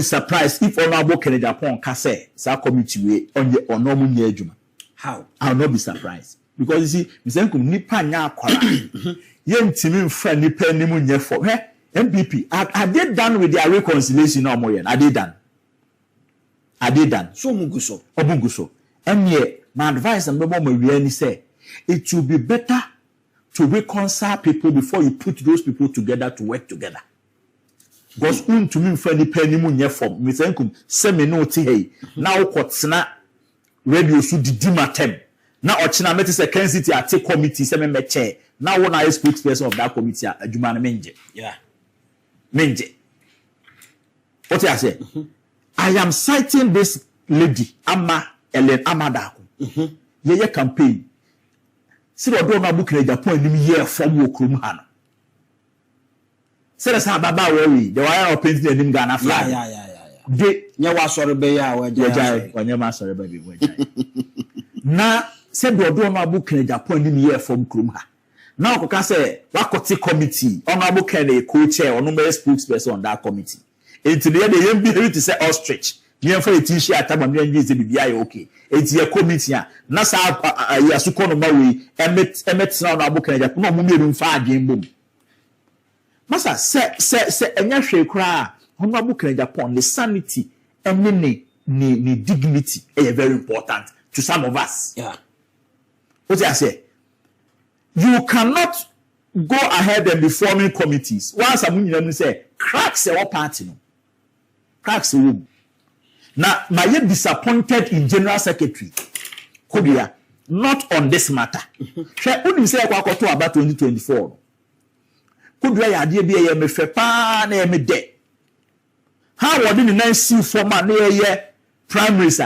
be surprised if Honorable Kennedy Agyapong can say, "Sa committee we on the normal nyejuma." How? I'll not be surprised because you see, Mr. Nipa nya kwara. Yen timi mfa nipa nimu nye for. Hey, MPP, are they done with their reconciliation or more? Are they done? Are they done? So munguso. Obunguso. And yet, my advice and my really say, it will be better to reconcile people before you put those people together to work together. Because to me for any penny munye form, Mr. Nkum, semi no hey. Now kotsna radio should dimatem. Now ochina meti se Ken City at committee semi me chair. Now one I spokesperson of that committee Jumana Menje. Yeah. Menje. What I say? I am citing this lady, Ama Ellen Amadako. Ye campaign. See what don't book Agyapong in year from Wokrum Hana. Say that's how Baba worry. The wire of painting him Ghana flag. Yeah. They never saw the bay when your master baby. Now, said the don't book Agyapong in year from Krumha. Now, because say, Wakoti committee, honorable Kennedy co-chair or number spokesperson on that committee. And today, the young people to say ostrich. You have a t-shirt at time and you be okay. It's your committee. Nasa Yasukono Maui, Emmet now book and Agyapong no room far game boom. Masa say and ya cry, honorable Agyapong, the sanity and the dignity is very important to some of us. Yeah. What I say? You cannot go ahead and be forming committees. Once I'm say cracks our party. No. Cracks the room. Now, my yet disappointed in General Secretary Kobia, not on this matter. She wouldn't say Akoto about 2024. Kobia ya idea be a me fepa na me de. How would the nice see former near primaries?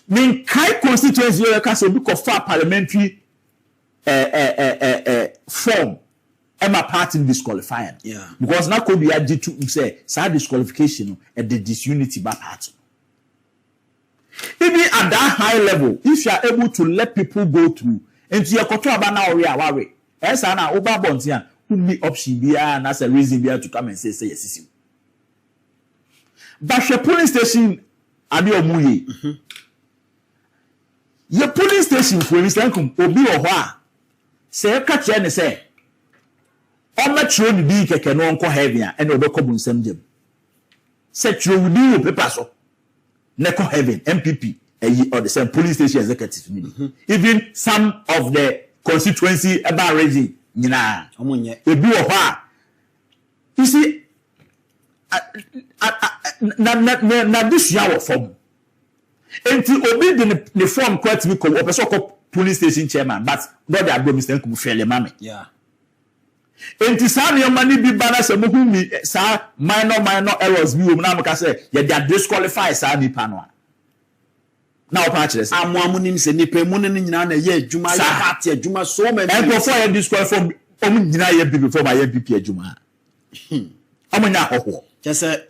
Mean Kai constituency you can say book of far parliamentary form. Emma party disqualifying. Yeah. Because now could be added to say side disqualification and the disunity by party. Even at that high level, if you are able to let people go through into your control about now worry. As an over bontian, who me option be and as a reason be to come and say yes. But the police station and your muye. Your police station for instance, obi or wa say catch and say. Otchere ni bi keke no nko heaven and obekọ bunsam dem. Secure we do paper so. Neko heaven MPP or the same police station executive. Even some of the constituency about raising nyina. Omonye. Ebi o ho. You see na this yawo form. Enti obi the form quite me ko opeso police station chairman but God dey agbo Mr. Nkubu fele mame. Yeah. Enti sa na mani bi bana se mo humi sa minor errors bi o na mo ka say ye dey disqualify sa nipa no a na o pa kire say amu nim se nipa mu ne nyina na ye adwuma ye party adwuma so many and before ye disqualify omu nyina ye bi before ba ye PP adwuma amunya hoho kese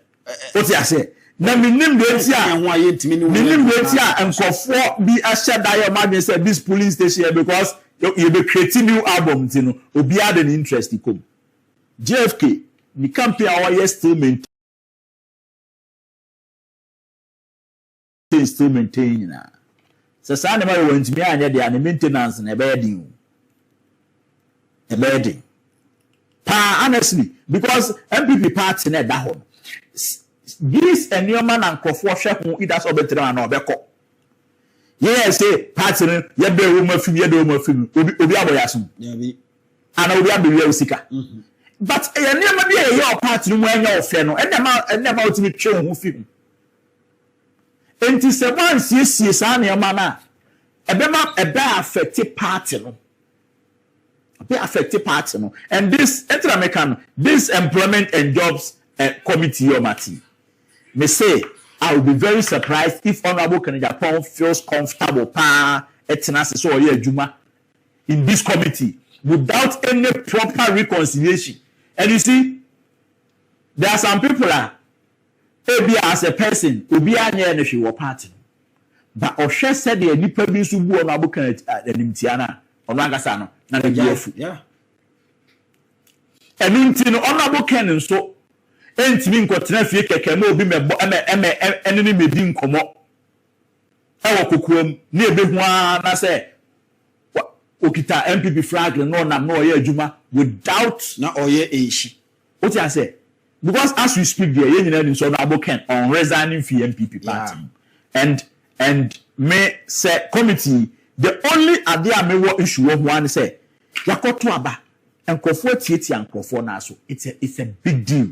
what you say na minim de ti a ho aye ntimi ni minim de ti a enkofo bi ahye da ye ma say this polling station because you be creating new album, you know, obi had an interest in come. JFK, the campaign our still maintain na. So say na we want me anya dey and maintenance na bedding. A bedding. Pa honestly, because MPP party na da ho. This and your man and Akufo hwe ho ida so betre na obekọ. Yes, say party no ye be wo mafim ye de wo mafim obi aboyasum yabi ana obi abewi usika but ye niam bi ye your party no anya ofe no enema otimi twe ho fim enti se wan sie sa na ma na ebe affect party no and this Inter-American this employment and jobs committee your mati me say I will be very surprised if Honorable Kennedy Agyapong feels comfortable in this committee without any proper reconciliation. And you see, there are some people maybe as a person, will be a party. But Oshe said the nipa bi su bu Honorable Kennedy Agyapong Onwangasano na the GF. Yeah. And until Honorable Kennedy so entimi nkotena fie keke ma obi mebo enene medi nkomo ewo kokuom na ebehu na say okita MPP flag no nam no oye adwuma without na oye eshi. What you say? Because as we speak there, you know, so now Ken on resigning for MPP party, and me say committee the only idea me what issue of one say Akoto aba and Kofo Tieti and Kofo na so it's a big deal.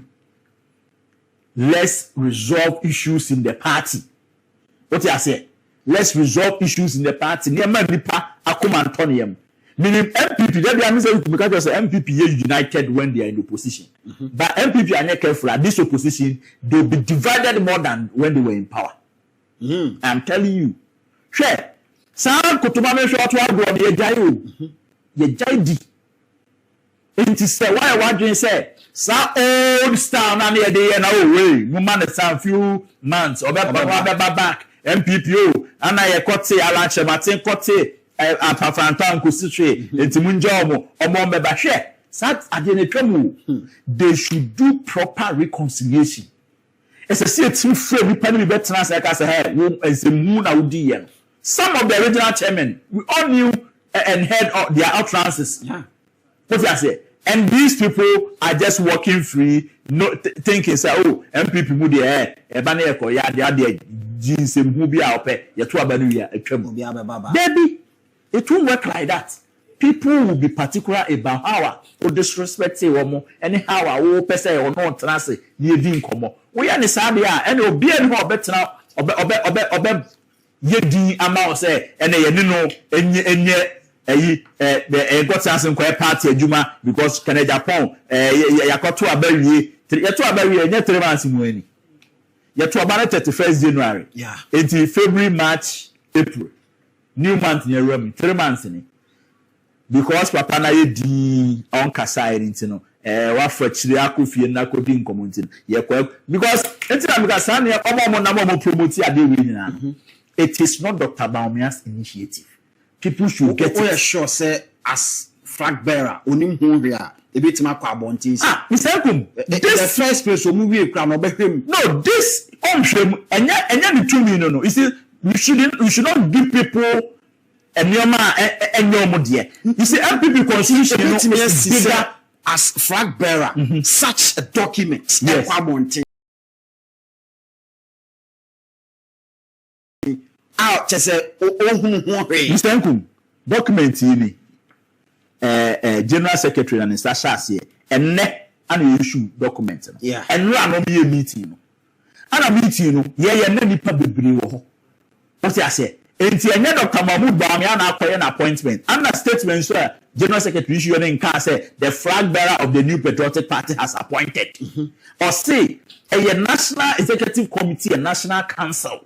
Let's resolve issues in the party. What you say? Let's resolve issues in the party. Niema nipa akomantonium. Meaning MPP, they say because MPP is united when they are in opposition. But MPP are not careful at this opposition, they'll be divided more than when they were in power. I'm telling you. Share. Some Kotuma short one ye jayo. Ye jaydi. It is why what you say, sa old star na near the end away. No man a few months or back. MPPO, and I got say Alanche Martin Cote. Apafantan kusitwe entimunjomo omombe bashe sat adenetwemu they should do proper reconciliation. It's a team free we penny better say ka say wo ensemu na udi yen. Some of the original chairmen we all knew and heard of their utterances. What you say? And these people are just walking free, no thinking say oh MPP mu dey e ba na ekọ ya dey jinsemu bi a ope ye to abanu ya etwemu baby. It won't work like that. People will be particular about how or disrespect or anyhow or person or not translate ye din komo. We are Sabia and obi and who better now obe ye din amount say and ye no enye got something quite party adwuma because Kennedy Agyapong Akoto Adorye enye 3 months mu ani. Ye to about 31st January. Yeah. Until February, March, April. New month near Rome, 3 months in it. Because Papa na ye di on kasai into no wa frachiri Akufo na ko di nkomontin ye kwa because enti na because na omo na mo promote ade we nyina. It is not Dr. Bawumia's initiative. People should get it. Sure say as flag bearer onim hu hia e betima kwa abontin Mr. Kum, the first place omu we kra no behwem. No, this omhwem enya the 2 million no. You see we should not give people and your dear. You see, MPP constitution is bigger as flag bearer. Such a document. Yes. Out just say Mr. Nkum, document General Secretary and Sasha here and an issue document. Yeah. And run on a meeting. And a meeting, yeah, public. What I say? Enti enye Dr. Mahamadu Bawumia na akoye an appointment. And a statement sir, General Secretary issue in can say the flag bearer of the New Patriotic Party has appointed. Or say a National Executive Committee and National Council.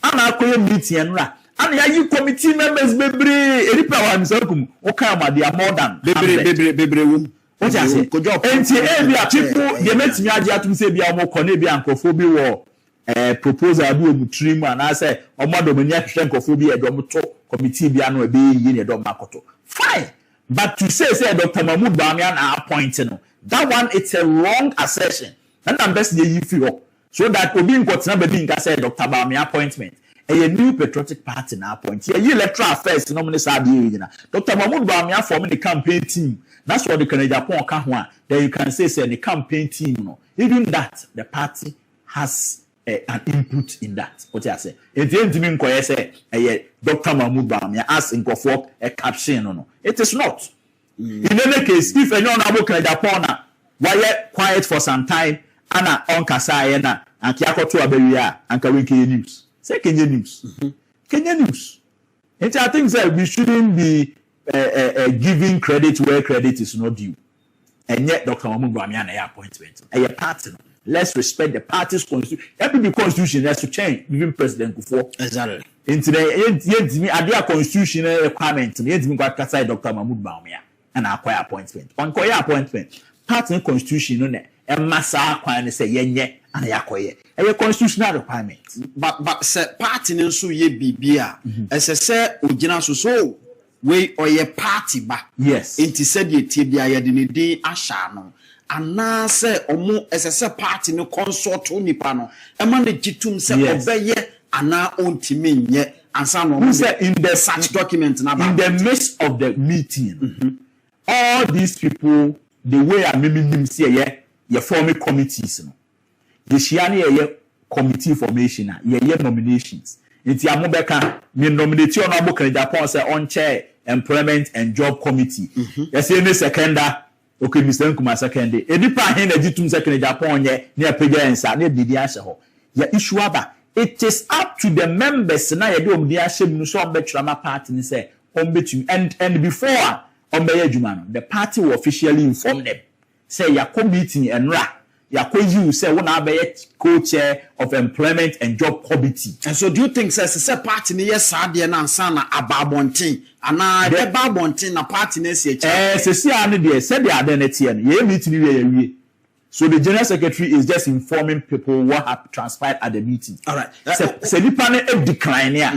And akoye meeting and ra. And ya you committee members bebre eripa wa misakum oka ma they are more than bebre. What I say? Enti ebia people they met me age atum say bia mo kone bia nkofo bi wo proposal bi omutrim and I say omodomani ahwe nkofo bi edom to committee bi anu ebe yi ne edom Akoto. Fine. But to say Dr. Mahamadu Bawumia na appointing that one it's a wrong assertion. And I'm best you feel so that obi nkotena be bi nka say Dr. Bawumia appointment. A New Patriotic Party na appoint. Ye electoral affairs no money sabi yina. Dr. Mahamadu Bawumia forming the campaign team. That's what the Kennedy Agyapong ka ho a. Then you can say the campaign team no. Even that the party has an input in that. What I say? It didn't mean say Dr. Mahamadu Bawumia as in for a caption no. It is not. In any case, if anyone about Kennedy Agyapong why quiet for some time ana on kasai na and Akoto Adorye and Kenya news. Say Kenya news. Kenya news. And I think that we shouldn't be giving credit where credit is not due. And yet Dr. Mahamadu Bawumia na appointment. A party. Let's respect the party's constitution. Every constitution has to change. Even President Akufo. Exactly. In today, a constitutional requirement. Yet got Kasai Dr. Mahamadu Bawumia and acquire appointment. On acquire appointment, party constitution no ne. A massa acquire say yenye and acquire. A constitutional requirement. But say party no so ye bibia. As I say, ojina so we or ye party ba. Yes. Inti said ye tibia ye dinidi asha no. anase omo esese party no consult nipa no e ma ne gitum se obeye ana ontimi nye ansa no in the such document na in the midst of the meeting all these people the way I maybe say ye form committees no the shiani ye committee formation ye nominations nti amobeka me nominate Honorable Kennedy Agyapong say on chair employment and job committee yes any seconder okay Mr. Nkuma second edipa hin na gitum second Agyapong ye na pega ensa na didi ahye ho ya issue aba. It is up to the members na ye de omdi ahye mu so obetwama party ni say ombetum and before ombeye adwuma no the party will officially inform them say ya committee enra ya you say wona abeye co-chair of employment and job committee. And so do you think say party ni yes ade na ansa na ababonten ana the babonten na party na say say ane de say the ade na tie no ye meeting we wie. So the general secretary is just informing people what have transpired at the meeting. All right. Say nipa na decline here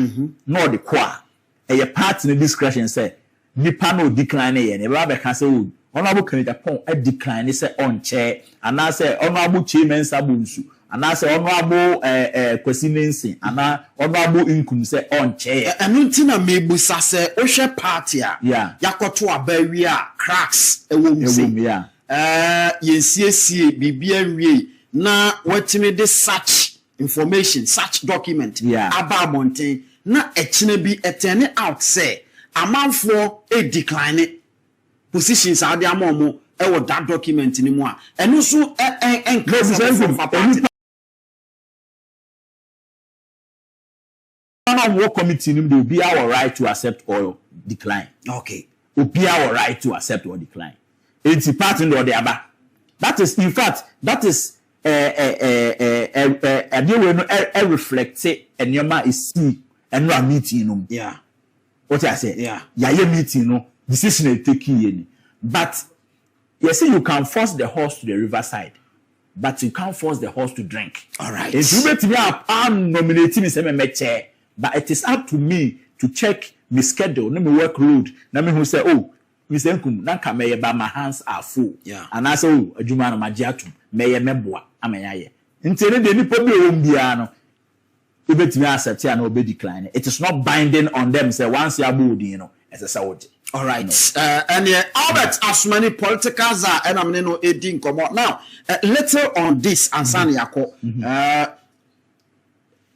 no the kwa e party na discretion say nipa no decline here ne ba be ka say Honorable Kennedy Agyapong decline say on chair and I say Honorable Chairman Sabunsu and I say Honorable Kwesinensi and Honorable Inkum say on chair and untina mebusa say ohwe party a yakoto abawia cracks ewom yensiesie bibia nwie na watime de such information such document ababonten na echine bi etene out say amanfo decline positions are there more with that document anymore and also work committee they will be our right to accept or decline. Okay, will be our right to accept or decline. It's a part in the other. That is, in fact, that is a reflect say and your man is see and no meeting. Yeah, what I say? Yeah, meeting no. Decision is taken, but you see, you can force the horse to the riverside, but you can't force the horse to drink. All right. If you bet me up, I'm nominating me chair, but it is up to me to check my schedule, no me work load. Na me who say, oh, Mr. Nkum, na ka me ba my hands are full. Yeah. And I say, oh, adwuma na magiatum, me ye meboa, amenyaye. Ntene de nipa bi o mbia no. You bet me accept and obey decline. It is not binding on them. Say once you are bold, as a Saudi. All right. And Albert, as many politicals are, and I'm no edin come out now. Later on this, Ansani Yako.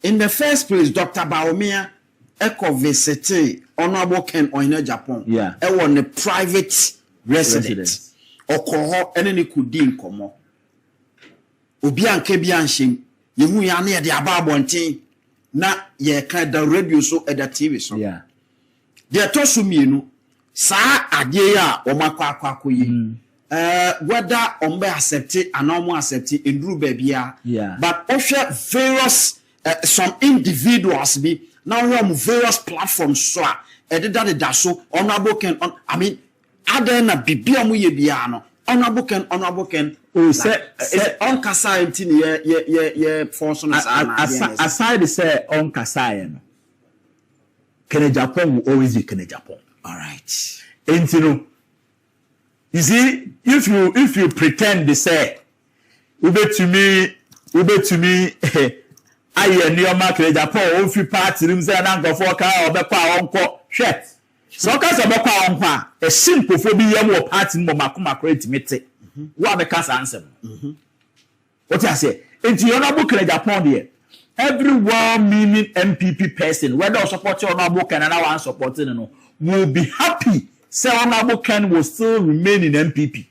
In the first place, Dr. Bawumia Eko visited Honorable Ken Ofori Atta. Yeah. On a private residence. Okoho, and any could din come out. Obian Kebian Shim, you are near the Ababontin. Na ye kind of radio so at the TV so. Yeah. They told me sa adie ya omakwa yi whether ombe accept it and no accept it in dru babia but offer various some individuals be now we have various platforms so that so Honorable Ken I mean other na bibia mu ye bia no Honorable Ken oh say on kasa ntini ye Forson aside say on kasa no Kennedy Agyapong will always be Kennedy Agyapong. All right. And you see, if you pretend they say, ube to me, I am near Kennedy Agyapong, if you party, you say, I'm going for car or the uncle, shit. So, because I'm a a simple phobia more party, more Makuma create me. What the cast answer? What I say? Into your Honorable Kennedy Agyapong here. Every well-meaning MPP person, whether or support your Honorable Ken and our supporting, will be happy. Say Honorable Ken will still remain in MPP.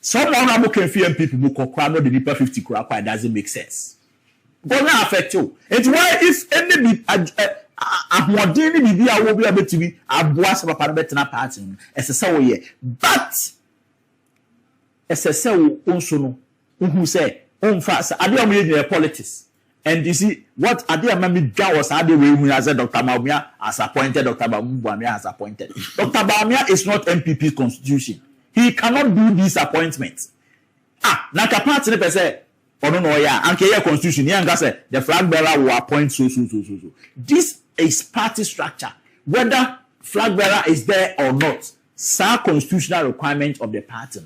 Some Honorable Ken for MPP will call the deeper 50 crap. It doesn't make sense. But not affect you. It's why if any more daily media will be able to be a boss of a parliamentary party as a sour but as a sour also who say on fast. I don't mean politics. And you see, what Ademami was Adi we as a Dr. Bawumia has appointed, Dr. Bawumia has appointed. Dr. Bawumia is not MPP's constitution. He cannot do these appointments. Naka party ne say, oh no, yeah, and your constitution, yeah, say the flag bearer will appoint so. This is party structure. Whether flag bearer is there or not, it's a constitutional requirement of the party.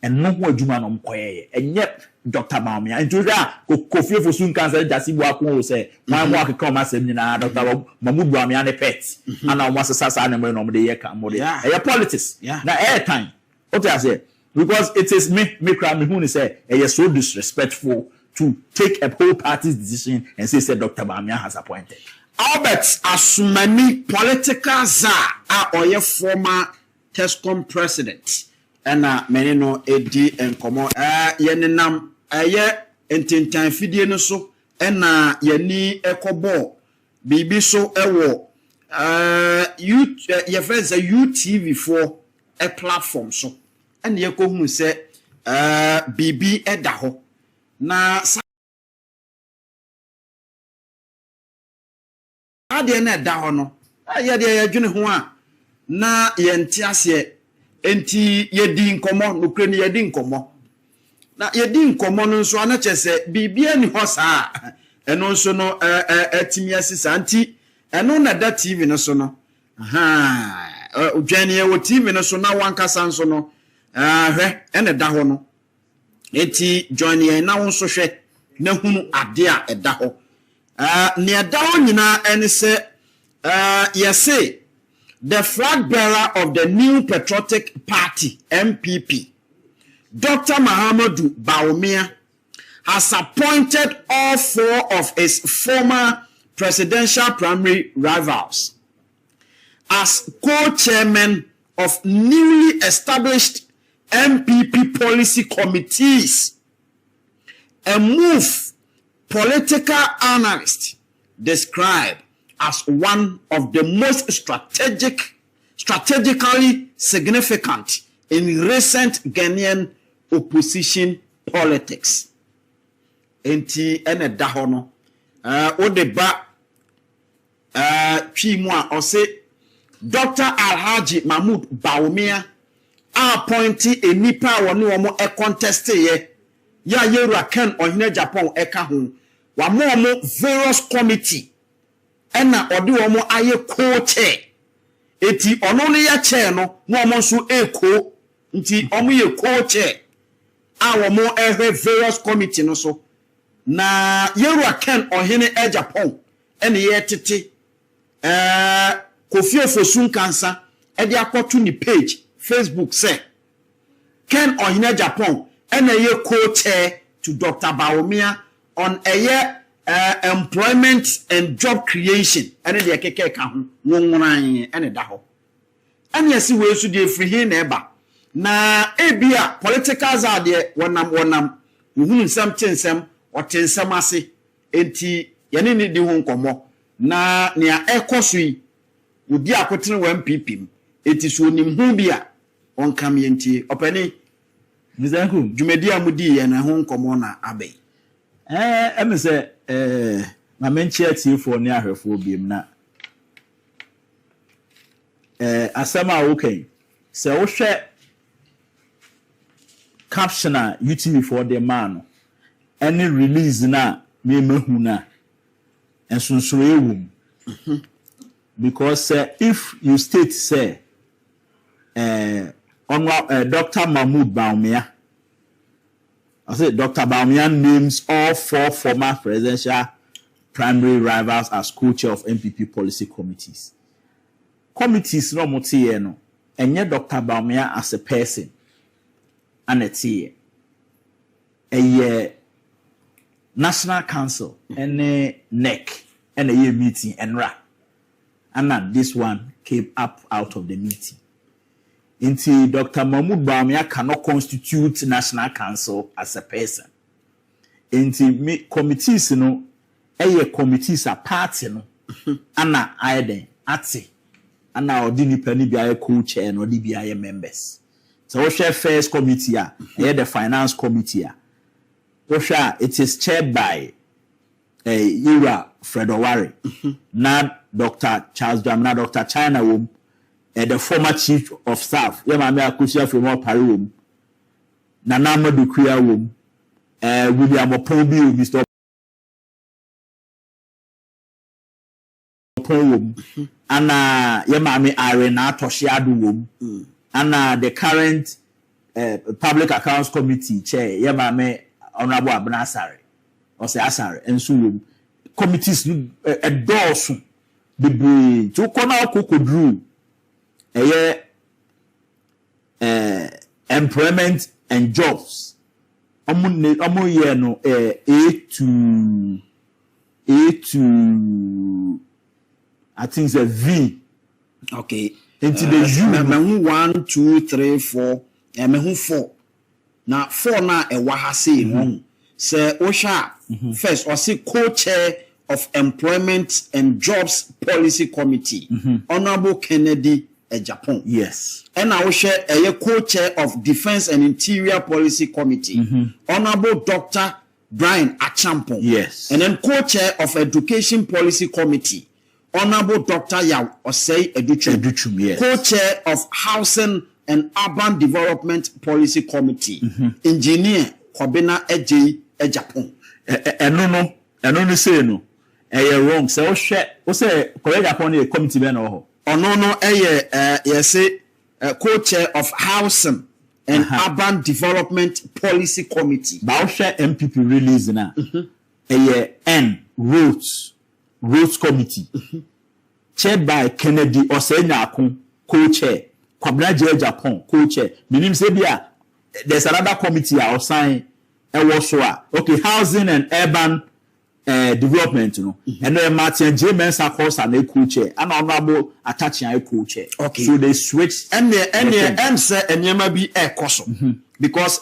and no more Juma no Koye, and yet Dr. Bawumia. And Julia, Kofi Fosun cancer, Jasi Boakye say, my work come as a Dr. Mahamadu Bawumia pets, and I was a Sassan when on the year come. Yeah, politics. Yeah, now airtime. What I say, because it is me cry me who say, you're so disrespectful to take a whole party's decision and say Dr. Bawumia has appointed. Albert Asumani political czar or your former TESCOM president. And many no edi and come yenenam aye entintan fidie no so na yeni ekobo bibi so ewo your friends a UTV for a platform so and ye ko hu se bibi eda ho na ade na eda ho no ye de ye dwene ho a na ye ntiase enti yedi nkomo nokre ne yedi nkomo na yedi nkomo no nso ana chese bibia ni ho saa eno nso no atimi asisa anti eno na da TV no so no odwane ye wo TV no so na wankasa nso no hwe ene da ho no enti join ye na wo nso hwe na hunu ade a eda ho ne eda ho nyina ene se yese the flag bearer of the New Patriotic Party, MPP, Dr. Mahamadu Bawumia, has appointed all 4 of his former presidential primary rivals as co-chairmen of newly established MPP policy committees, a move political analysts describe as one of the most strategically significant in recent Ghanaian opposition politics. Enti ene dahono odeba chimwa ose Dr. Alhaji Mahmoud Bawumia appointed a nipa woni omo e contest ye ya yeru Ken Ofori Agyapong eka ho wa mo various committee ena odi womo aye co-chair eti ono ne ya chair no no omo nso eko nti omo ye co-chair a womo ehwe various committee no so na yeru Ken Ofori Agyapong ene ye tete Kofi Fosun kansa e de akoto ni page Facebook say Ken Ofori Agyapong ene ye co-chair to Dr. Bawumia on a employment and job creation and the keke ka ho wonwuran ene da ho ane asi we su de free na eba na ebia political zade wonam uhunu nsam tensem otensem ase enti yene ni di ho nkomo na nea ekoso yi odi akotene wa MPP eti so onim hu bia onkam yenti opani Mizanku jumedi amudi ye na ho nkomo na abai eme se ma menchi atifo ne ahwefo biem na asama okay se wo hwe caption a UTV for the man any release na me mahu na ensunso ewum because if you state say Dr. Mahamadu Bawumia, I said Dr. Bawumia names all 4 former presidential primary rivals as co-chair of MPP policy committees. Committees no motie no, enye Dr. Bawumia as a person, and it's a National Council, and NEC, and a meeting, and and this one came up out of the meeting. Until Dr. Mahamadu Bawumia cannot constitute National Council as a person. Until committees, committees are party, Anna Aiden, Ati, Anna Odini Penny be a co-chair and ODBI members. So, we share first committee, the finance committee. It is chaired by Ira Fred Owari, not Dr. Charles Jamna, Dr. China Wom. The former chief of staff, Yamame Akusia from all Parum, Nana Madukuya Wom, William Opobi, Mr. Opowum, Anna Yamame Arena Toshiadu Wom, Anna the current public accounts committee chair yema me honorable Abena Asare or say Asare and so committees endorse the brain to corner Kokodru employment and jobs omo ye no A to I think it's a V. Okay. Into the U. Me 1, 2, 3, 4. Me 4. Now 4 na e wa ha say no. Say Osha first or say co-chair of Employment and Jobs Policy Committee, Honorable Kennedy Agyapong. Yes. And I share a co-chair of Defense and Interior Policy Committee, Honorable Dr. Brian Achampong. Yes. And then co-chair of Education Policy Committee, Honorable Dr. Yaw Osei Educhum. Yes. Co-chair of Housing and Urban Development Policy Committee, Engineer Kwabena Agyapong. No say no. Wrong. So say correct upon the committee ben or no say co-chair of Housing and Urban Development Policy Committee. But share MPP release na. N Roads Committee. Chaired by Kennedy Agyapong, co-chair. Kwabena Agyapong, co-chair. Meaning say there's another committee I was sign. Okay, Housing and Urban Development, you know. And then Martin J. Mensa course and a co-chair. And honorable attaching a co-chair. Okay. So they switch. And say and yama be a coso. Because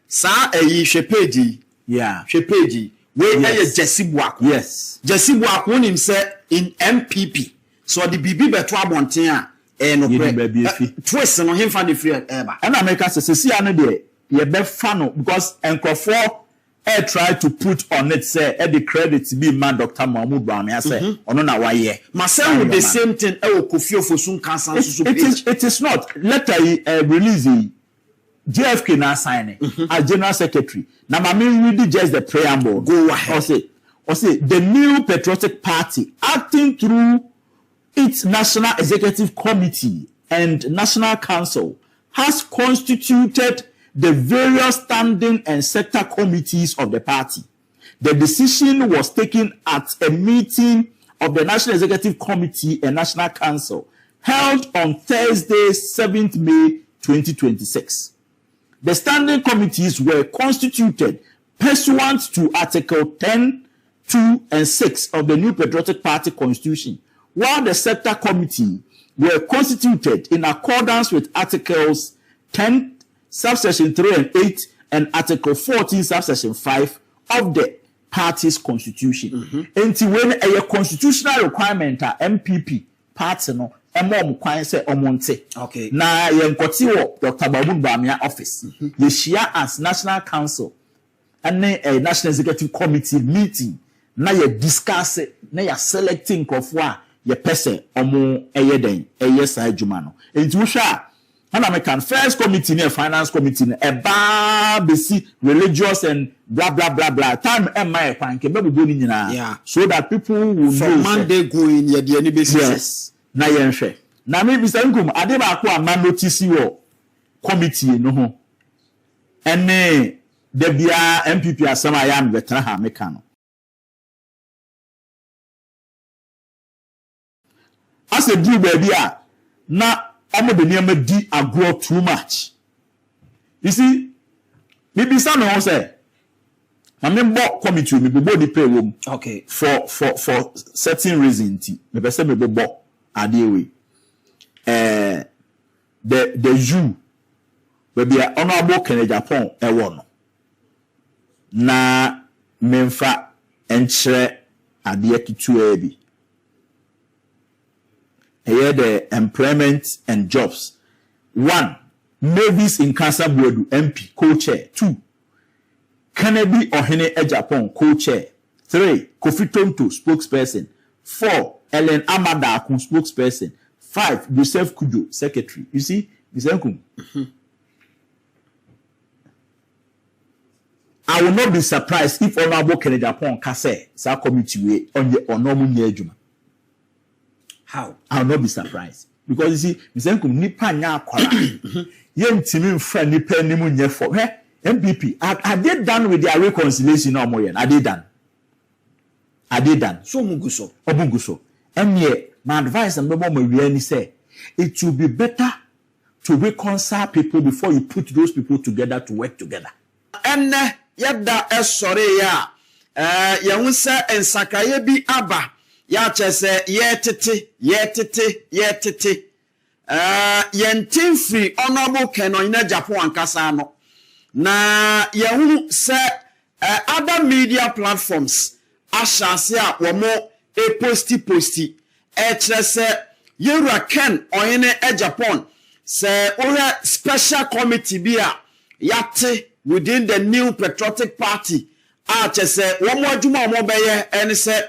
sa shepeji. Yeah. Shepeji. We Jesse Boakye. Yes. Jesse Boakye him say in MPP. So the BB betwa bonten twist no him fan the free eba. And America says see ane de ye be fan because Nkrofo try to put on it say the credit be man Dr. Mahamadu Bawumia say ono na waye. Myself with the same thing Kofi Ofosun cancer it is not letter release JFK na sign as general secretary. Now mami read just the preamble. Go ahead. Or say the new patriotic party acting through its National Executive Committee and National Council has constituted the various standing and sector committees of the party. The decision was taken at a meeting of the National Executive Committee and National Council held on Thursday, 7th May 2026. The standing committees were constituted pursuant to Article 10, 2, and 6 of the New Patriotic Party Constitution, while the sector committee were constituted in accordance with Articles 10, subsection 3 and 8, and Article 14, subsection 5 of the party's constitution. Until when a constitutional requirement MPP party no kwan say omonte. Okay. Na yenkoti wo Dr. Bawumia office. Ye share as National Council and a National Executive Committee meeting. Na ye discuss it, na ye selecting kofwa ye person omo den sa adwuma no. Enti wo hwa an American First Committee and Finance Committee besi religious and blah blah blah blah time my kwanke be bo ni nyina so that people will from know Monday going ye de any basis. Yes. Na yenhwe na me bisa nkum ade ba ko ama notice wo committee no ho ene de bia MPP asama ya me betra ha meka no ase du ba bia na omo de niam di agro too much. You see me bisa no say na me bo committee me bo di pay wo. Okay. For certain reason me pese me bo Adewe. The you will be an honorable Kennedy Agyapong no. Na memfa enchere adie kitu ebi. The employment and jobs. 1. Mavis in Kansa Bodu MP co-chair. 2. Kennedy Agyapong co-chair. 3. Kofi Tonto spokesperson. 4. Ellen Amada spokesperson. 5. Joseph Kujo, secretary. You see, I will not be surprised if Honorable Kennedy Agyapong can say, "Sa committee on the normal How? I will not be surprised. because you see misenkum nipa nya akwara yentimi mfra nipa nimu nye for MPP are they done with their reconciliation or more? Are they done? So Omunguso. And yet, my advice and my really say it will be better to reconcile people before you put those people together to work together. And yada sorry ya yawunsa ensakaye bi aba ya chese yetete yentimfri honorable Ken Ofori Agyapong ankasa no. Na yehu se other media platforms ashase a womo posti chere se yewura Ken Ofori Agyapong se ora special committee bi a yate within the new patriotic party chere se womo adwuma womo beye ene se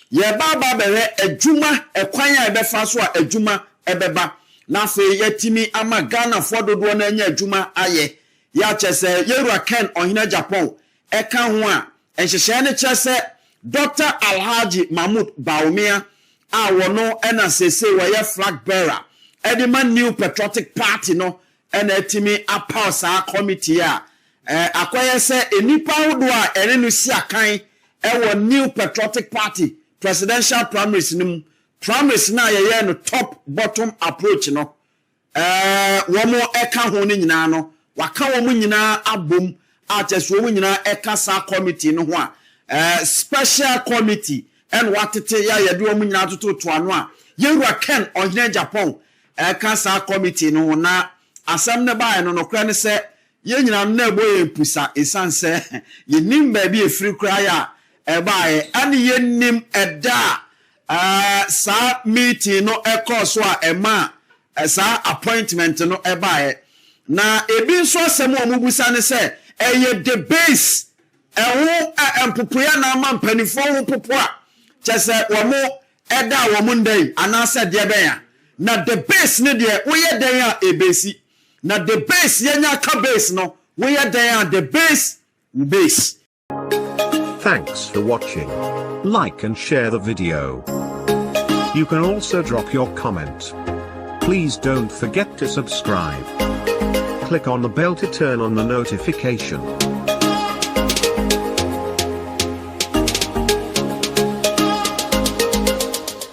ye baba bere adwuma ekwan a ebefa so a adwuma ebeba na fe yetimi ama Ghana fododo na anya adwuma aye ya chese yewura Ken Ofori Agyapong eka ho a enhyehyɛ ne chese Dr. Alhaji Mahamadu Bawumia a wono ena sese weye flag bearer edema new patriotic party no ena etimi apa sa committee a akoye se enipa hodo a ene no si akan ewo new patriotic party presidential primaries nim primaries na yeye no top bottom approach no womo eka ho ne nyina no waka womo nyina abom a cheso womo nyina eka sa committee no ho a special committee and watete ya yede womo nyina toto ano a yewura Ken Ofori Agyapong eka sa committee no na asam ne bae no kra ne se ye nyina na eboye pusa esanse ye nim ba bi efiri kra ya bae ani ye nim eda sa meeting no ekoso a ema sa appointment no bae na ebi nso asem o mubusa ne se eye the base ewo empopoya na ma mpanifo ho popo a chese womo eda womo ndai anase de ben ya na the base ne de wo ye den a ebesi na the base yenya ka base no wo ye den a the base. Thanks for watching. Like and share the video. You can also drop your comment. Please don't forget to subscribe. Click on the bell to turn on the notification.